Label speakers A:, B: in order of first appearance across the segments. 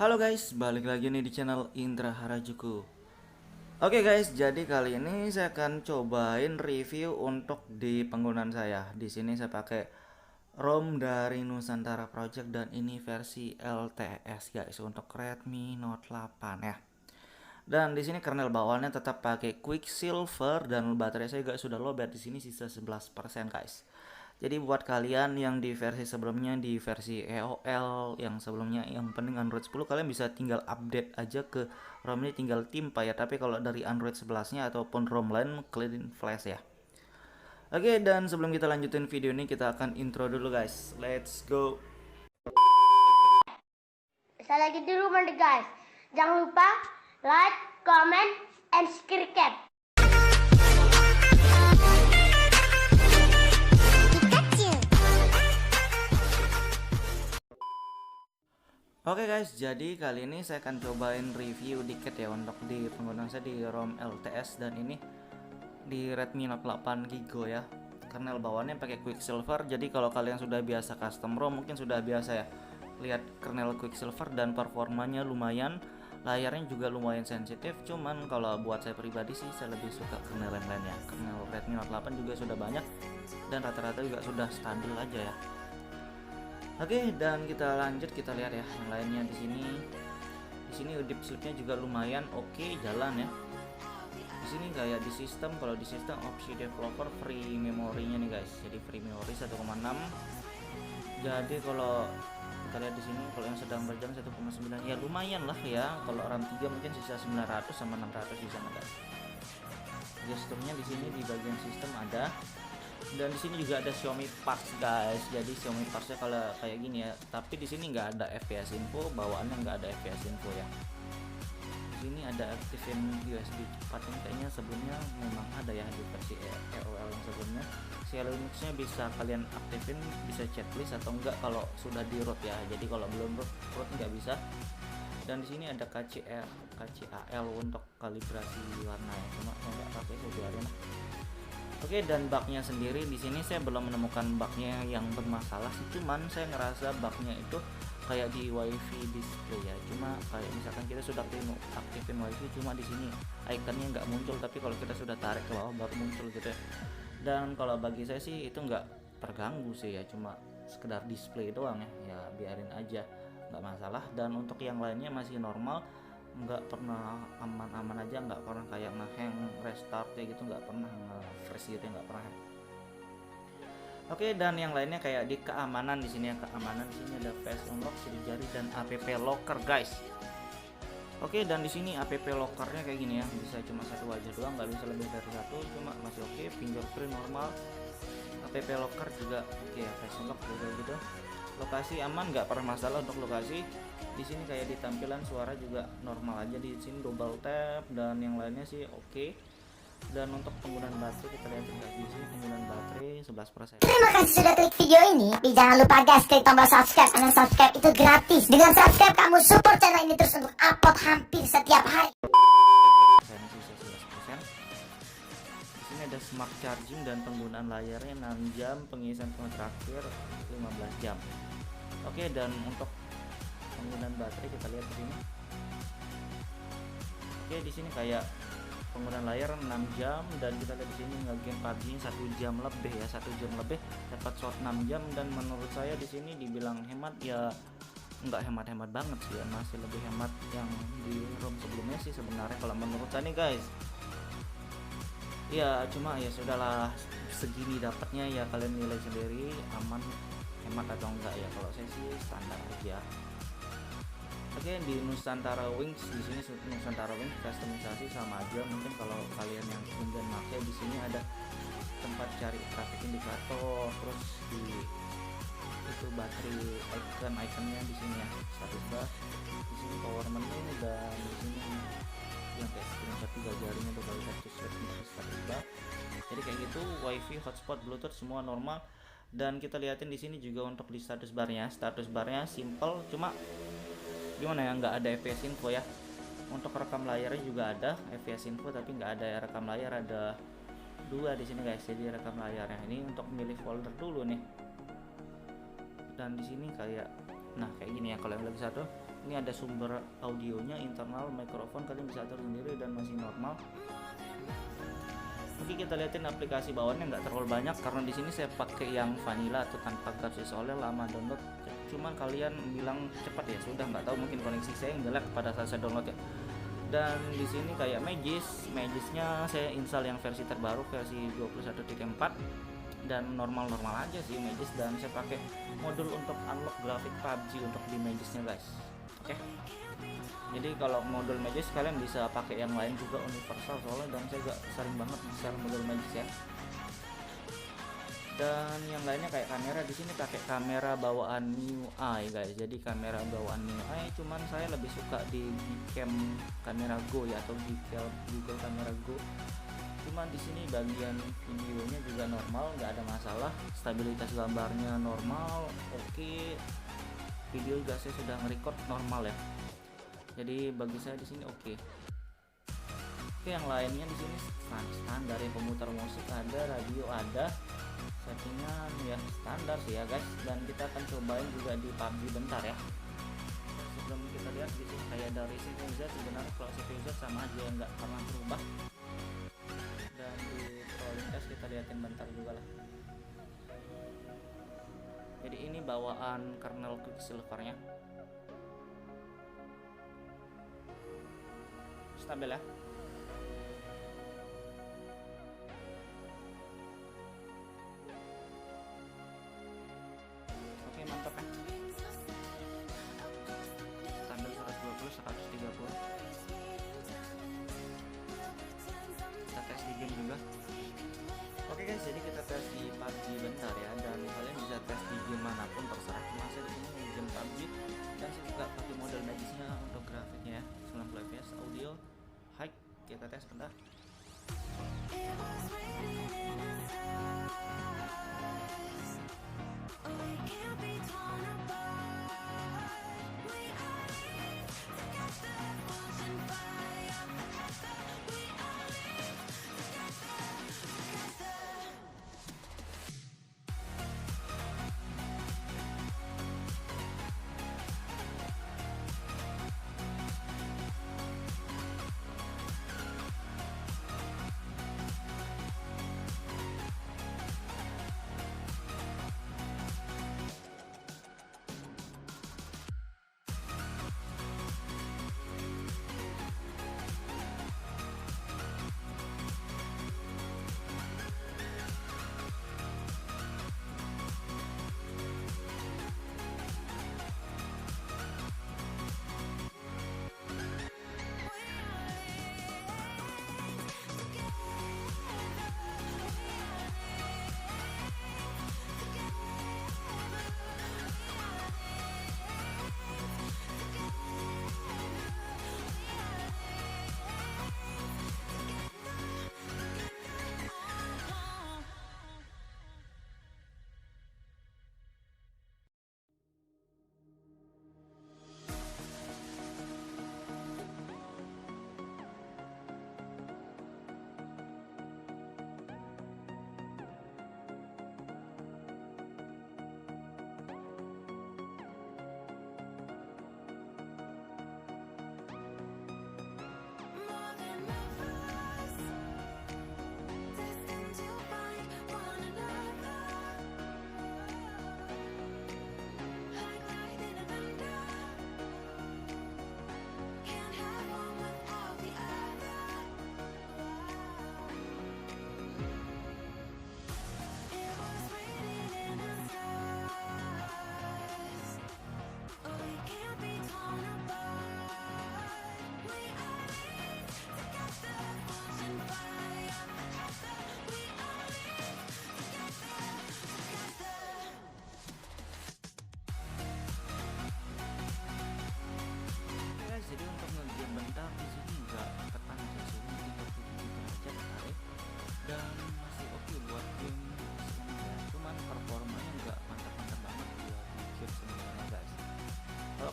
A: Halo guys, balik lagi nih di channel Indra Harajuku. Oke guys, jadi kali ini saya akan cobain review untuk di penggunaan saya. Di sini saya pakai ROM dari Nusantara Project dan ini versi LTS guys untuk Redmi Note 8 ya. Dan di sini kernel bawaannya tetap pakai Quicksilver dan baterai saya juga sudah lowbat, di sini sisa 11% guys. Jadi buat kalian yang di versi sebelumnya, di versi EOL yang sebelumnya, yang penting Android 10, kalian bisa tinggal update aja ke ROM ini, tinggal timpa ya. Tapi kalau dari Android 11-nya ataupun ROM lain, clean flash ya. Oke, dan sebelum kita lanjutin video ini, kita akan intro dulu guys. Let's go.
B: Saya lagi di rumah nih guys. Jangan lupa like, comment, and subscribe.
A: Oke guys, jadi kali ini saya akan cobain review dikit ya untuk di penggunaan saya di ROM LTS dan ini di Redmi Note 8 Giga ya. Kernel bawaannya pakai Quicksilver. Jadi kalau kalian sudah biasa custom ROM mungkin sudah biasa ya lihat kernel Quicksilver dan performanya lumayan. Layarnya juga lumayan sensitif. Cuman kalau buat saya pribadi sih saya lebih suka kernel yang lainnya. Kernel Redmi Note 8 juga sudah banyak dan rata-rata juga sudah stabil aja ya. Oke, dan kita lanjut, kita lihat ya yang lainnya di sini. Di sini udip slipnya juga lumayan oke, jalan ya. Di sini kayak di sistem, kalau di sistem opsi developer free memorinya nih guys. Jadi free memory 1,6. Jadi kalau kita lihat di sini kalau yang sedang berjalan 1,9 ya lumayan lah ya. Kalau RAM 3 mungkin sisa 900 sama 600 di sana guys. Gesturnya di sini di bagian sistem ada. Dan di sini juga ada Xiaomi Parts guys. Jadi Xiaomi Partsnya kalau kayak gini ya, tapi di sini nggak ada FPS info, bawaannya nggak ada FPS info ya. Di sini ada aktifin USB cepat, yang kayaknya sebelumnya memang ada ya di versi EOL yang sebelumnya. Linux-nya bisa kalian aktifin, bisa checklist atau enggak kalau sudah di root ya. Jadi kalau belum root nggak bisa. Dan di sini ada KCAL untuk kalibrasi warna ya, cuma nggak pakai, saya biarin. Oke, dan bugnya sendiri di sini saya belum menemukan bugnya yang bermasalah sih, cuman saya ngerasa bugnya itu kayak di WiFi display ya. Cuma kayak misalkan kita sudah aktifin WiFi, cuma di sini ikonnya nggak muncul, tapi kalau kita sudah tarik ke bawah baru muncul gitu ya. Dan kalau bagi saya sih itu nggak terganggu sih ya, cuma sekedar display doang ya, ya biarin aja, nggak masalah. Dan untuk yang lainnya masih normal, nggak pernah, aman-aman aja, nggak pernah kayak ngehang restart kayak gitu, nggak pernah nge-freeze gitu, nggak pernah. Oke, dan yang lainnya kayak di keamanan di sini ya, keamanan di sini ada face unlock, sidik jari, dan app locker guys. Oke, dan di sini app lockernya kayak gini ya, bisa cuma satu wajah doang, nggak bisa lebih dari satu, cuma masih oke. Fingerprint normal, app locker juga oke ya, face unlock juga gitu. Lokasi aman, nggak pernah masalah untuk lokasi. Di sini kayak di tampilan suara juga normal aja, di sini double tap dan yang lainnya sih oke. Dan untuk penggunaan baterai kita lihat di sini penggunaan baterai 11%.
B: Terima kasih sudah klik video ini. Tapi jangan lupa guys, klik tombol subscribe. Karena subscribe itu gratis. Dengan subscribe kamu support channel ini terus untuk upload hampir setiap hari.
A: Saya sisa 11%. Di sini ada smart charging dan penggunaan layarnya 6 jam, pengisian terakhir 15 jam. Oke, dan untuk penggunaan baterai kita lihat di sini. Oke, di sini kayak penggunaan layar 6 jam dan kita lihat di sini ngegame PUBG 1 jam lebih ya, 1 jam lebih dapat shot 6 jam. Dan menurut saya di sini dibilang hemat ya, nggak hemat-hemat banget sih ya, masih lebih hemat yang di ROM sebelumnya sih sebenarnya kalau menurut saya nih guys. Ya cuma ya sudahlah, segini dapatnya ya, kalian nilai sendiri aman hemat atau enggak ya. Kalau saya sih standar aja. Oke, di Nusantara Wings di sini Nusantara Wings customisasi sama aja. Mungkin kalau kalian yang kemudian pakai di sini ada tempat cari traffic indikator, terus di itu baterai ikonnya di sini ya, status bar, di sini power menu, dan di sini yang kayak screenshot 3 jarinya tuh kalau status bar. Jadi kayak gitu, wifi, hotspot, bluetooth semua normal. Dan kita liatin di sini juga untuk di status barnya simple, cuma gimana ya, nggak ada FPS info ya. Untuk rekam layarnya juga ada FPS info, tapi nggak ada ya rekam layar, ada 2 di sini guys. Jadi rekam layarnya ini untuk milih folder dulu nih. Dan di sini kayak, nah kayak gini ya, kalau yang lebih satu Ini ada sumber audionya, internal mikrofon kalian bisa atur sendiri dan masih normal. Oke, kita liatin aplikasi bawaannya, nggak terlalu banyak karena di sini saya pakai yang vanilla atau tanpa garis, soalnya lama download. Cuman kalian bilang cepat ya, sudah nggak tahu mungkin koneksi saya yang jelek pada saat saya download ya. Dan di sini kayak Magisnya saya install yang versi terbaru, versi 21.4, dan normal-normal aja sih Magis, dan saya pakai modul untuk unlock grafik PUBG untuk di Magisnya guys. Oke. Jadi kalau modul Magis kalian bisa pakai yang lain juga universal soalnya, dan saya gak sering banget share modul Magis ya. Dan yang lainnya kayak kamera, di sini pakai kamera bawaan MIUI guys. Jadi kamera bawaan MIUI, cuman saya lebih suka di Gcam Kamera Go ya, atau Google Kamera Go. Cuman di sini bagian videonya juga normal, nggak ada masalah. Stabilitas gambarnya normal, oke. Video juga saya sudah nge-record normal ya. Jadi bagi saya di sini oke. Oke, yang lainnya di sini standar ya, pemutar musik ada, radio ada, settingan ya standar sih ya guys. Dan kita akan cobain juga di PUBG bentar ya. Sebelum kita lihat di sini kayak dari CPU Z, sebenarnya kalau CPU Z sama aja, nggak pernah berubah. Dan di rolling test kita liatin bentar juga lah. Jadi ini bawaan kernel Quicksilver-nya. Stabil ya. Oke, mantap ya. Stabil 120, 130. Kita tes di game juga. Oke guys, jadi kita tes di PUBG bentar ya, dan kalian bisa tes di game manapun terserah. Cuma saya di sini game PUBG, dan saya juga pakai model Magisnya untuk grafiknya ya, 90 fps, audio high. Kita tes bentar.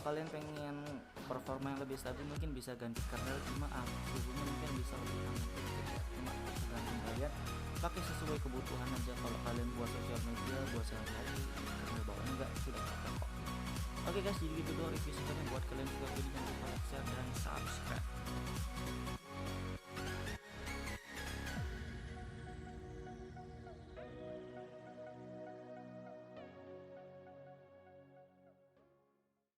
A: kalau kalian pengen performa yang lebih stabil mungkin bisa ganti kernel, cuma suhunya mungkin bisa lebih hangat gitu ya. Cuma tergantung kalian, pakai sesuai kebutuhan aja. Kalau kalian buat sosial media, buat sehari-hari, kernel bawahnya enggak sudah apa kok. Oke guys, jadi gitu doang review singkatnya buat kalian juga. Jadi jangan lupa like, share, dan subscribe.